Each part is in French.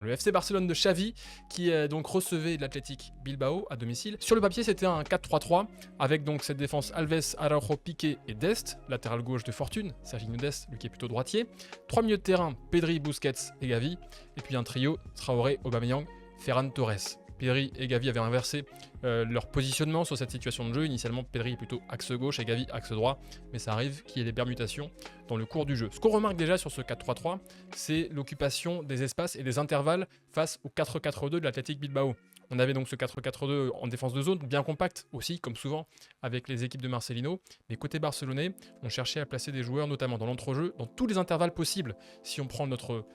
Le FC Barcelone de Xavi qui donc recevait l'Athletic Bilbao à domicile. Sur le papier, c'était un 4-3-3 avec donc cette défense Alves, Araujo, Piqué et Dest, latéral gauche de Fortune, Serginho Dest, lui qui est plutôt droitier. 3 milieux de terrain, Pedri, Busquets et Gavi. Et puis un trio, Traoré, Aubameyang, Ferran Torres. Pedri et Gavi avaient inversé leur positionnement sur cette situation de jeu. Initialement, Pedri est plutôt axe gauche et Gavi axe droit, mais ça arrive qu'il y ait des permutations dans le cours du jeu. Ce qu'on remarque déjà sur ce 4-3-3, c'est l'occupation des espaces et des intervalles face au 4-4-2 de l'Athletic Bilbao. On avait donc ce 4-4-2 en défense de zone, bien compact aussi, comme souvent avec les équipes de Marcelino. Mais côté barcelonais, on cherchait à placer des joueurs, notamment dans l'entrejeu, dans tous les intervalles possibles. Si on prend notre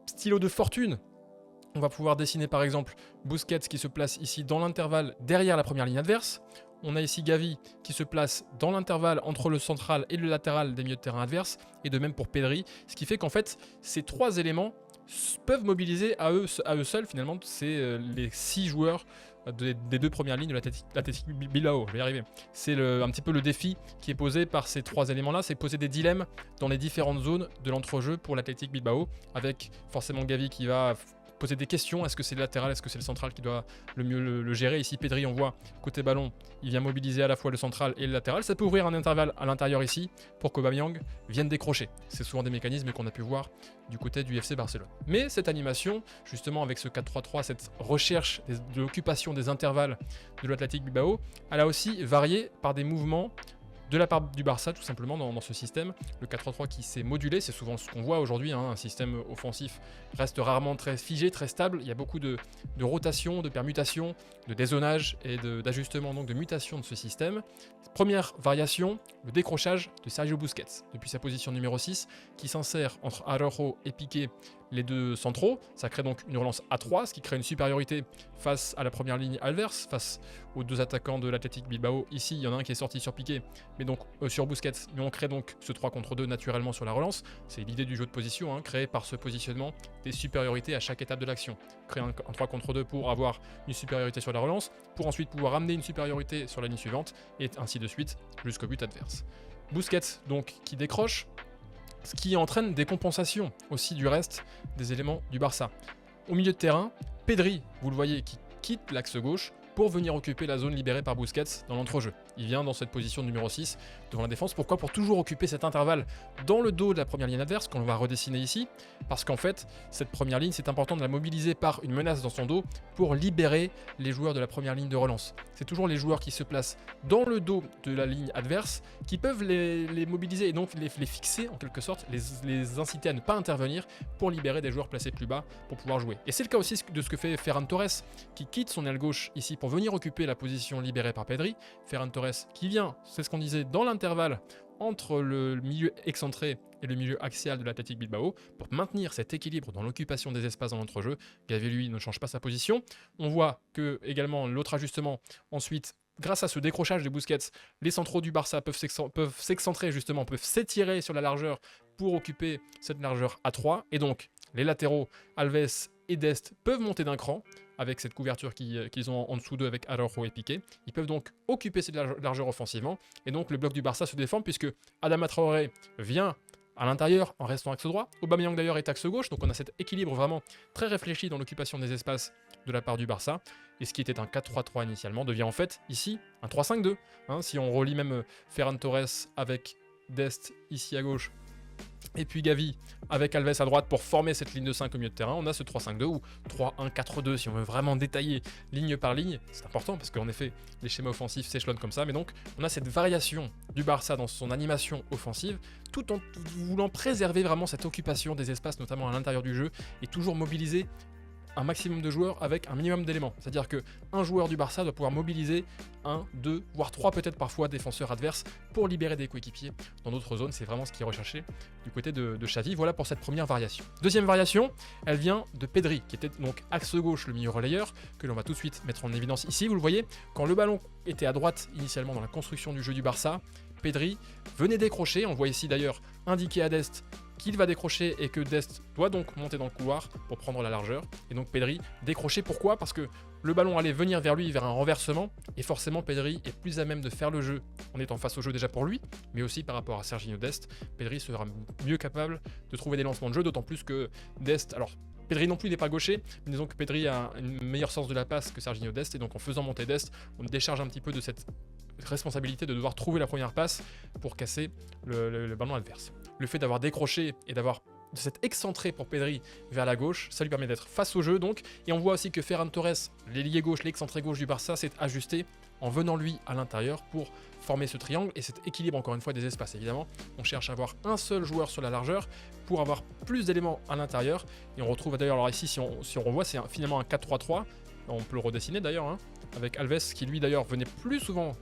stylo de fortune, on va pouvoir dessiner par exemple Busquets qui se place ici dans l'intervalle derrière la première ligne adverse. On a ici Gavi qui se place dans l'intervalle entre le central et le latéral des milieux de terrain adverses. Et de même pour Pedri. Ce qui fait qu'en fait, ces trois éléments peuvent mobiliser à eux seuls finalement. C'est les 6 joueurs des deux premières lignes de l'Athletic Bilbao. Je vais y arriver. C'est un petit peu le défi qui est posé par ces 3 éléments-là. C'est poser des dilemmes dans les différentes zones de l'entrejeu pour l'Athletic Bilbao. Avec forcément Gavi qui va poser des questions, est-ce que c'est le latéral, est-ce que c'est le central qui doit le mieux le gérer. Ici Pedri, on voit côté ballon, il vient mobiliser à la fois le central et le latéral. Ça peut ouvrir un intervalle à l'intérieur ici pour qu'Aubameyang vienne décrocher. C'est souvent des mécanismes qu'on a pu voir du côté du FC Barcelone. Mais cette animation, justement avec ce 4-3-3, cette recherche de l'occupation des intervalles de l'Athletic Bilbao, elle a aussi varié par des mouvements de la part du Barça, tout simplement, dans ce système. Le 4-3-3 qui s'est modulé, c'est souvent ce qu'on voit aujourd'hui, un système offensif reste rarement très figé, très stable. Il y a beaucoup de rotation, de permutation, de dézonage et d'ajustement, donc de mutation de ce système. Première variation, le décrochage de Sergio Busquets, depuis sa position numéro 6, qui s'insère entre Araujo et Piqué, les deux centraux. Ça crée donc une relance à 3, ce qui crée une supériorité face à la première ligne adverse, face aux deux attaquants de l'Athletic Bilbao. Ici, il y en a un qui est sorti sur Piqué, mais donc sur Busquets, mais on crée donc ce 3 contre 2 naturellement sur la relance. C'est l'idée du jeu de position, créé par ce positionnement des supériorités à chaque étape de l'action. Créer un 3 contre 2 pour avoir une supériorité sur la relance, pour ensuite pouvoir amener une supériorité sur la ligne suivante, et ainsi de suite jusqu'au but adverse. Busquets donc qui décroche, ce qui entraîne des compensations aussi du reste des éléments du Barça. Au milieu de terrain, Pedri, vous le voyez, qui quitte l'axe gauche pour venir occuper la zone libérée par Busquets dans l'entrejeu. Il vient dans cette position numéro 6 devant la défense. Pourquoi ? Pour toujours occuper cet intervalle dans le dos de la première ligne adverse, qu'on va redessiner ici, parce qu'en fait, cette première ligne, c'est important de la mobiliser par une menace dans son dos pour libérer les joueurs de la première ligne de relance. C'est toujours les joueurs qui se placent dans le dos de la ligne adverse qui peuvent les mobiliser et donc les fixer en quelque sorte, les inciter à ne pas intervenir pour libérer des joueurs placés plus bas pour pouvoir jouer. Et c'est le cas aussi de ce que fait Ferran Torres, qui quitte son aile gauche ici pour venir occuper la position libérée par Pedri. Ferran Torres qui vient, c'est ce qu'on disait, dans l'intervalle entre le milieu excentré et le milieu axial de l'Athletic Bilbao pour maintenir cet équilibre dans l'occupation des espaces dans l'entrejeu. Gavi, lui, ne change pas sa position. On voit que également l'autre ajustement ensuite, grâce à ce décrochage de Busquets, les centraux du Barça peuvent s'excentrer justement, peuvent s'étirer sur la largeur pour occuper cette largeur à 3. Et donc, les latéraux, Alves et Dest, peuvent monter d'un cran avec cette couverture qu'ils ont en dessous d'eux avec Araujo et Piqué. Ils peuvent donc occuper cette largeur offensivement. Et donc, le bloc du Barça se défend puisque Adama Traoré vient à l'intérieur en restant axe droit. Aubameyang d'ailleurs est axe gauche, donc on a cet équilibre vraiment très réfléchi dans l'occupation des espaces de la part du Barça. Et ce qui était un 4-3-3 initialement devient en fait ici un 3-5-2. Si on relie même Ferran Torres avec Dest ici à gauche, et puis Gavi avec Alves à droite pour former cette ligne de 5 au milieu de terrain, on a ce 3-5-2 ou 3-1-4-2 si on veut vraiment détailler ligne par ligne. C'est important parce qu'en effet, les schémas offensifs s'échelonnent comme ça, mais donc on a cette variation du Barça dans son animation offensive, tout en voulant préserver vraiment cette occupation des espaces, notamment à l'intérieur du jeu, et toujours mobiliser un maximum de joueurs avec un minimum d'éléments. C'est-à-dire qu'un joueur du Barça doit pouvoir mobiliser 1, 2, voire 3 peut-être parfois défenseurs adverses pour libérer des coéquipiers dans d'autres zones. C'est vraiment ce qui est recherché du côté de Xavi. Voilà pour cette première variation. Deuxième variation, elle vient de Pedri, qui était donc axe gauche, le milieu relayeur, que l'on va tout de suite mettre en évidence ici. Vous le voyez, quand le ballon était à droite initialement dans la construction du jeu du Barça, Pedri venait décrocher. On voit ici d'ailleurs indiqué à Dest qu'il va décrocher et que Dest doit donc monter dans le couloir pour prendre la largeur. Et donc Pedri décrocher, pourquoi ? Parce que le ballon allait venir vers lui, vers un renversement, et forcément Pedri est plus à même de faire le jeu en étant face au jeu déjà pour lui, mais aussi par rapport à Serginho Dest. Pedri sera mieux capable de trouver des lancements de jeu, d'autant plus que Dest, alors Pedri non plus n'est pas gaucher, mais disons que Pedri a une meilleure sens de la passe que Serginho Dest, et donc en faisant monter Dest, on décharge un petit peu de cette responsabilité de devoir trouver la première passe pour casser le ballon adverse. Le fait d'avoir décroché et d'avoir de s'être excentré pour Pedri vers la gauche, ça lui permet d'être face au jeu donc, et on voit aussi que Ferran Torres, l'ailier gauche, l'excentré gauche du Barça, s'est ajusté en venant lui à l'intérieur pour former ce triangle et cet équilibre encore une fois des espaces. Évidemment, on cherche à avoir un seul joueur sur la largeur pour avoir plus d'éléments à l'intérieur, et on retrouve d'ailleurs, alors ici si on revoit, c'est finalement un 4-3-3, on peut le redessiner d'ailleurs, hein, avec Alves qui lui d'ailleurs venait plus souvent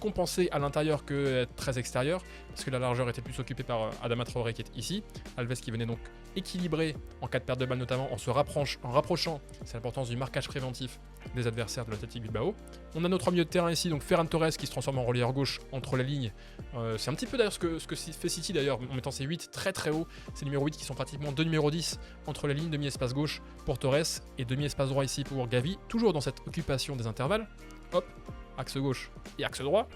compenser à l'intérieur que être très extérieur, parce que la largeur était plus occupée par Adama Traoré qui est ici. Alves qui venait donc équilibrer en cas de perte de balle, notamment en se rapprochant, c'est l'importance du marquage préventif des adversaires de l'Athletic Bilbao. On a nos 3 milieux de terrain ici, donc Ferran Torres qui se transforme en relayeur gauche entre les lignes. C'est un petit peu d'ailleurs ce que fait City d'ailleurs, en mettant ses 8 très très haut, ces numéros 8 qui sont pratiquement 2 numéros 10 entre les lignes, demi-espace gauche pour Torres et demi-espace droit ici pour Gavi, toujours dans cette occupation des intervalles. Hop, axe gauche et axe droit.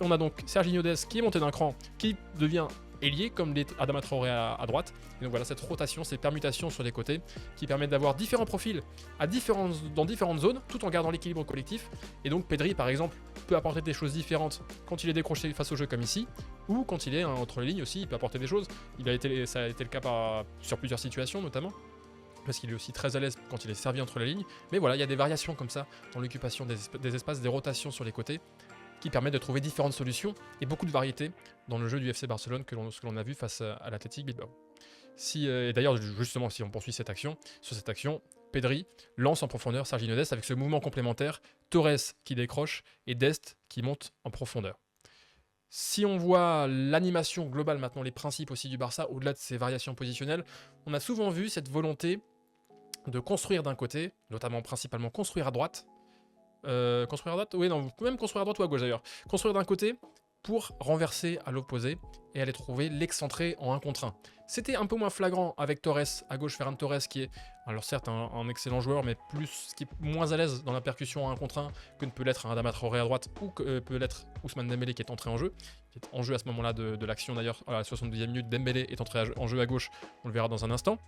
On a donc Serginho Dest qui est monté d'un cran, qui devient ailier comme l'est Adama Traoré à droite. Et donc voilà cette rotation, ces permutations sur les côtés qui permettent d'avoir différents profils dans différentes zones tout en gardant l'équilibre collectif. Et donc Pedri par exemple peut apporter des choses différentes quand il est décroché face au jeu comme ici, ou quand il est entre les lignes aussi, il peut apporter des choses. Ça a été le cas sur plusieurs situations notamment, parce qu'il est aussi très à l'aise quand il est servi entre les lignes. Mais voilà, il y a des variations comme ça dans l'occupation des espaces, des rotations sur les côtés, qui permettent de trouver différentes solutions et beaucoup de variété dans le jeu du FC Barcelone que l'on a vu face à l'Athletic Bilbao. Et d'ailleurs, justement, si on poursuit sur cette action, Pedri lance en profondeur Serginho Dest avec ce mouvement complémentaire, Torres qui décroche et Dest qui monte en profondeur. Si on voit l'animation globale maintenant, les principes aussi du Barça, au-delà de ces variations positionnelles, on a souvent vu cette volonté de construire d'un côté, notamment principalement construire à droite. Construire à droite? Oui, non, vous pouvez même construire à droite ou à gauche d'ailleurs. Construire d'un côté pour renverser à l'opposé et aller trouver l'excentré en 1 contre 1. C'était un peu moins flagrant avec Torres à gauche, Ferran Torres qui est, alors certes un excellent joueur, mais qui est moins à l'aise dans la percussion en 1 contre 1 que ne peut l'être un Adama Traoré à droite ou que peut l'être Ousmane Dembélé qui est entré en jeu. Qui est en jeu à ce moment-là de l'action d'ailleurs, à la 72e minute, Dembélé est entré en jeu à gauche, on le verra dans un instant.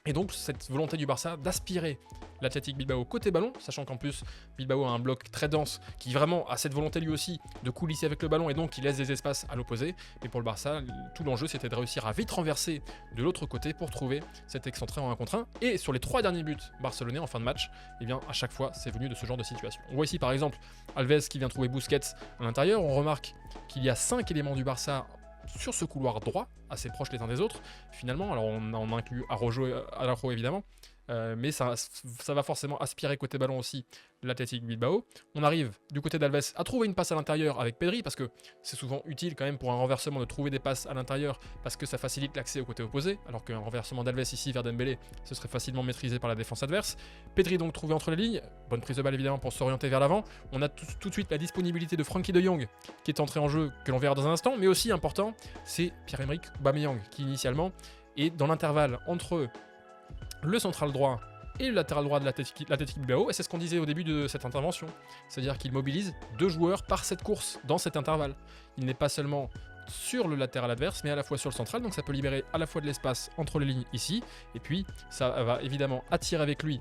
Et donc cette volonté du Barça d'aspirer l'Athletic Bilbao côté ballon, sachant qu'en plus Bilbao a un bloc très dense qui vraiment a cette volonté lui aussi de coulisser avec le ballon et donc qui laisse des espaces à l'opposé. Mais pour le Barça, tout l'enjeu c'était de réussir à vite renverser de l'autre côté pour trouver cet excentré en 1 contre 1. Et sur les 3 derniers buts barcelonais en fin de match, eh bien à chaque fois c'est venu de ce genre de situation. On voit ici par exemple Alves qui vient trouver Busquets à l'intérieur. On remarque qu'il y a 5 éléments du Barça sur ce couloir droit, assez proches les uns des autres, finalement. Alors on inclut Araujo évidemment, mais ça va forcément aspirer côté ballon aussi l'Athletic Bilbao. On arrive du côté d'Alves à trouver une passe à l'intérieur avec Pedri, parce que c'est souvent utile quand même pour un renversement de trouver des passes à l'intérieur, parce que ça facilite l'accès au côté opposé, alors qu'un renversement d'Alves ici vers Dembélé, ce serait facilement maîtrisé par la défense adverse. Pedri donc trouvé entre les lignes, bonne prise de balle évidemment pour s'orienter vers l'avant. On a tout de suite la disponibilité de Frenkie de Jong qui est entré en jeu, que l'on verra dans un instant, mais aussi important, c'est Pierre-Emerick Aubameyang qui initialement est dans l'intervalle entre le central droit et le latéral droit de l'Athletic Bilbao, et c'est ce qu'on disait au début de cette intervention, c'est-à-dire qu'il mobilise 2 joueurs par cette course dans cet intervalle. Il n'est pas seulement sur le latéral adverse, mais à la fois sur le central, donc ça peut libérer à la fois de l'espace entre les lignes ici, et puis ça va évidemment attirer avec lui,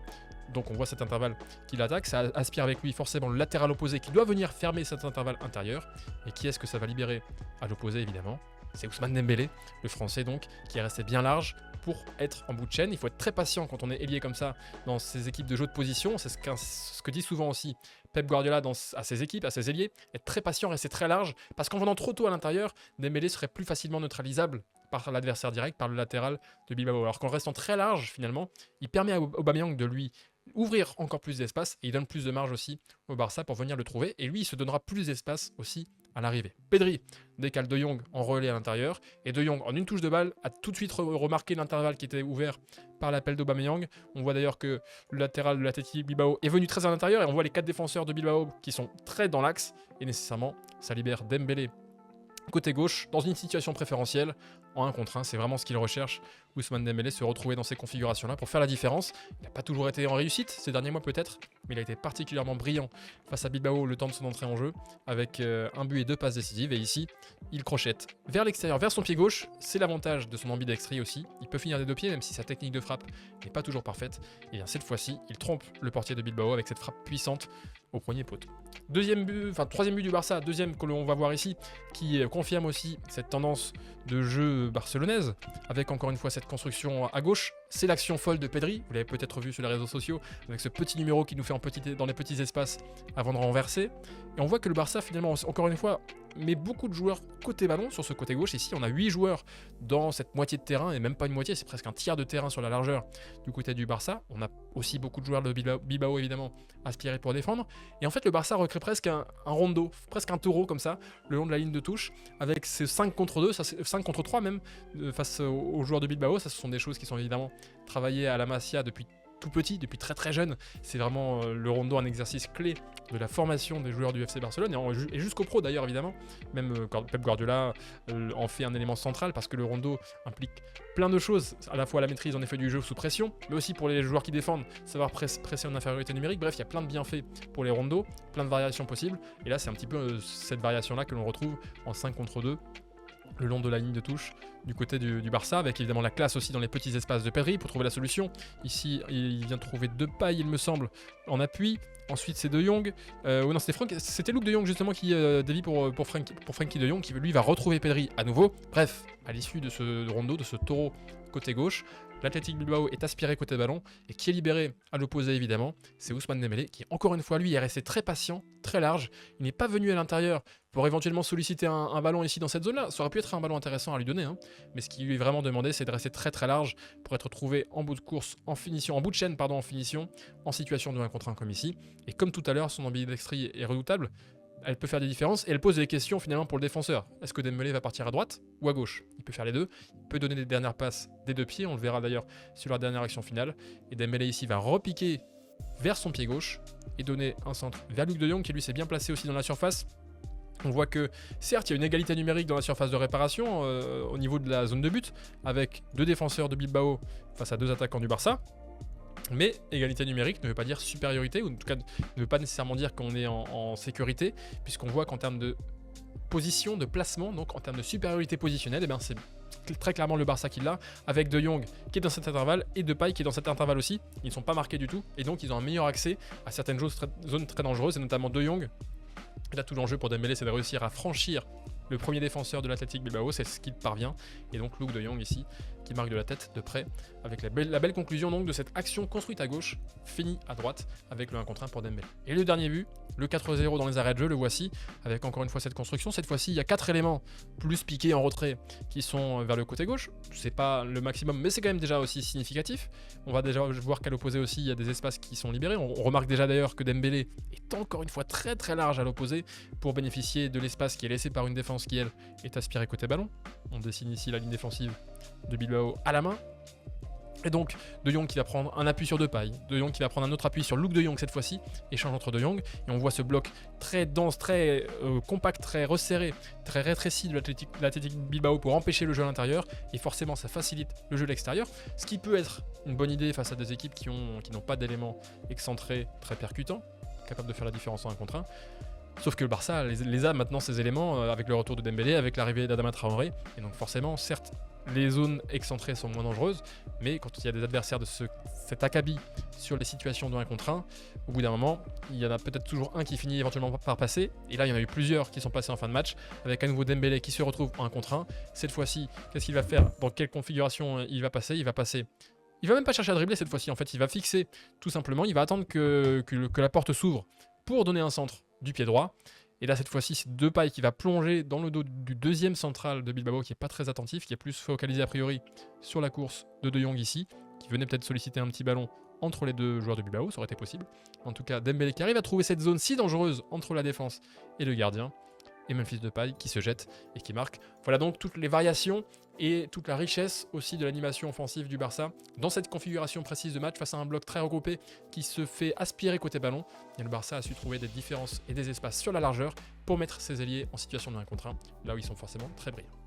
donc on voit cet intervalle qu'il attaque, ça aspire avec lui forcément le latéral opposé qui doit venir fermer cet intervalle intérieur, et qui est-ce que ça va libérer à l'opposé évidemment? C'est Ousmane Dembélé, le français donc, qui est resté bien large pour être en bout de chaîne. Il faut être très patient quand on est ailier comme ça dans ces équipes de jeu de position. C'est ce que dit souvent aussi Pep Guardiola à ses équipes, à ses ailiers. Être très patient, rester très large, parce qu'en venant trop tôt à l'intérieur, Dembélé serait plus facilement neutralisable par l'adversaire direct, par le latéral de Bilbao. Alors qu'en restant très large, finalement, il permet à Aubameyang de lui ouvrir encore plus d'espace, et il donne plus de marge aussi au Barça pour venir le trouver, et lui il se donnera plus d'espace aussi à l'arrivée. Pedri décale De Jong en relais à l'intérieur, et De Jong en une touche de balle a tout de suite remarqué l'intervalle qui était ouvert par l'appel d'Aubameyang. On voit d'ailleurs que le latéral de l'Athletic Bilbao est venu très à l'intérieur, et on voit les 4 défenseurs de Bilbao qui sont très dans l'axe, et nécessairement ça libère Dembélé côté gauche dans une situation préférentielle en 1 contre 1, c'est vraiment ce qu'il recherche Ousmane Dembélé se retrouvait dans ces configurations-là pour faire la différence. Il n'a pas toujours été en réussite ces derniers mois peut-être, mais il a été particulièrement brillant face à Bilbao le temps de son entrée en jeu, avec un but et 2 passes décisives. Et ici, il crochette vers l'extérieur, vers son pied gauche. C'est l'avantage de son ambidextrie aussi. Il peut finir des 2 pieds, même si sa technique de frappe n'est pas toujours parfaite. Et bien cette fois-ci, il trompe le portier de Bilbao avec cette frappe puissante au premier poteau. Troisième but du Barça, deuxième que l'on va voir ici, qui confirme aussi cette tendance de jeu barcelonaise, avec encore une fois cette construction à gauche. C'est l'action folle de Pedri, vous l'avez peut-être vu sur les réseaux sociaux, avec ce petit numéro qui nous fait dans les petits espaces avant de renverser. Et on voit que le Barça, finalement, encore une fois, met beaucoup de joueurs côté ballon sur ce côté gauche. Ici, on a 8 joueurs dans cette moitié de terrain, et même pas une moitié, c'est presque un tiers de terrain sur la largeur du côté du Barça. On a aussi beaucoup de joueurs de Bilbao, évidemment, aspirés pour défendre. Et en fait, le Barça recrée presque un rondo, presque un taureau comme ça, le long de la ligne de touche, avec ces 5 contre 2, 5 contre 3 même, face aux joueurs de Bilbao. Ça, ce sont des choses qui sont évidemment travaillées à la Masia depuis tout petit, depuis très très jeune. C'est vraiment le rondo, un exercice clé de la formation des joueurs du FC Barcelone, et jusqu'au pro d'ailleurs évidemment. Même Pep Guardiola en fait un élément central, parce que le rondo implique plein de choses, à la fois la maîtrise en effet du jeu sous pression, mais aussi pour les joueurs qui défendent, savoir presser en infériorité numérique. Bref, il y a plein de bienfaits pour les rondos, plein de variations possibles, et là c'est un petit peu cette variation là que l'on retrouve en 5 contre 2 le long de la ligne de touche du côté du Barça, avec évidemment la classe aussi dans les petits espaces de Pedri pour trouver la solution. Ici, il vient de trouver 2 pailles, il me semble, en appui. Ensuite, c'est De Jong. Non, c'était Luke De Jong justement qui dévie pour Frenkie De Jong, qui lui va retrouver Pedri à nouveau. Bref, à l'issue de ce rondo, de ce taureau côté gauche, l'Athletic Bilbao est aspiré côté ballon, et qui est libéré à l'opposé évidemment, c'est Ousmane Dembélé, qui encore une fois lui est resté très patient, très large. Il n'est pas venu à l'intérieur pour éventuellement solliciter un ballon ici dans cette zone-là. Ça aurait pu être un ballon intéressant à lui donner, hein. Mais ce qui lui est vraiment demandé, c'est de rester très très large pour être trouvé en bout de course, en bout de chaîne, en finition, en situation de 1 contre 1 comme ici. Et comme tout à l'heure, son ambidextrie est redoutable. Elle peut faire des différences, et elle pose des questions finalement pour le défenseur. Est-ce que Dembélé va partir à droite ou à gauche? Il peut faire les deux, il peut donner des dernières passes des 2 pieds, on le verra d'ailleurs sur la dernière action finale. Et Dembélé ici va repiquer vers son pied gauche et donner un centre vers Luke De Jong, qui lui s'est bien placé aussi dans la surface. On voit que certes il y a une égalité numérique dans la surface de réparation au niveau de la zone de but, avec 2 défenseurs de Bilbao face à 2 attaquants du Barça. Mais égalité numérique ne veut pas dire supériorité, ou en tout cas ne veut pas nécessairement dire qu'on est en sécurité, puisqu'on voit qu'en termes de position, de placement, donc en termes de supériorité positionnelle, eh bien c'est très clairement le Barça qui l'a, avec De Jong qui est dans cet intervalle et Depay qui est dans cet intervalle aussi. Ils ne sont pas marqués du tout, et donc ils ont un meilleur accès à certaines zones très dangereuses, et notamment De Jong. Et là, tout l'enjeu pour Dembélé, c'est de réussir à franchir le premier défenseur de l'Athletic Bilbao, c'est ce qu'il parvient. Et donc Luke De Jong ici, qui marque de la tête de près, avec la belle conclusion donc de cette action construite à gauche, finie à droite, avec le 1 contre 1 pour Dembélé. Et le dernier but, le 4-0 dans les arrêts de jeu, le voici, avec encore une fois cette construction. Cette fois-ci, il y a 4 éléments, plus piqués en retrait, qui sont vers le côté gauche. C'est pas le maximum, mais c'est quand même déjà aussi significatif. On va déjà voir qu'à l'opposé aussi, il y a des espaces qui sont libérés. On remarque déjà d'ailleurs que Dembélé est encore une fois très très large à l'opposé, pour bénéficier de l'espace qui est laissé par une défense qui, elle, est aspirée côté ballon. On dessine ici la ligne défensive de Bilbao à la main. Et donc, De Jong qui va prendre un appui sur Depay, De Jong qui va prendre un autre appui sur Luke De Jong cette fois-ci, échange entre De Jong, et on voit ce bloc très dense, très compact, très resserré, très rétréci de l'Athletic Bilbao pour empêcher le jeu à l'intérieur, et forcément ça facilite le jeu à l'extérieur, ce qui peut être une bonne idée face à des équipes qui n'ont pas d'éléments excentrés très percutants, capables de faire la différence en 1 contre 1. Sauf que le Barça les a maintenant, ces éléments, avec le retour de Dembélé, avec l'arrivée d'Adama Traoré. Et donc forcément, certes, les zones excentrées sont moins dangereuses, mais quand il y a des adversaires de cet acabit sur les situations de 1 contre 1, au bout d'un moment, il y en a peut-être toujours un qui finit éventuellement par passer. Et là, il y en a eu plusieurs qui sont passés en fin de match, avec à nouveau Dembélé qui se retrouve en 1 contre 1. Cette fois-ci, qu'est-ce qu'il va faire? Dans quelle configuration il va passer? Il va même pas chercher à dribbler cette fois-ci, en fait, il va fixer tout simplement, il va attendre que la porte s'ouvre pour donner un centre du pied droit. Et là, cette fois-ci, c'est Depay qui va plonger dans le dos du deuxième central de Bilbao, qui est pas très attentif, qui est plus focalisé a priori sur la course de De Jong ici, qui venait peut-être solliciter un petit ballon entre les 2 joueurs de Bilbao, ça aurait été possible. En tout cas, Dembélé qui arrive à trouver cette zone si dangereuse entre la défense et le gardien, et Memphis Depay qui se jette et qui marque. Voilà donc toutes les variations et toute la richesse aussi de l'animation offensive du Barça dans cette configuration précise de match face à un bloc très regroupé qui se fait aspirer côté ballon. Et le Barça a su trouver des différences et des espaces sur la largeur pour mettre ses ailiers en situation de 1 contre 1, là où ils sont forcément très brillants.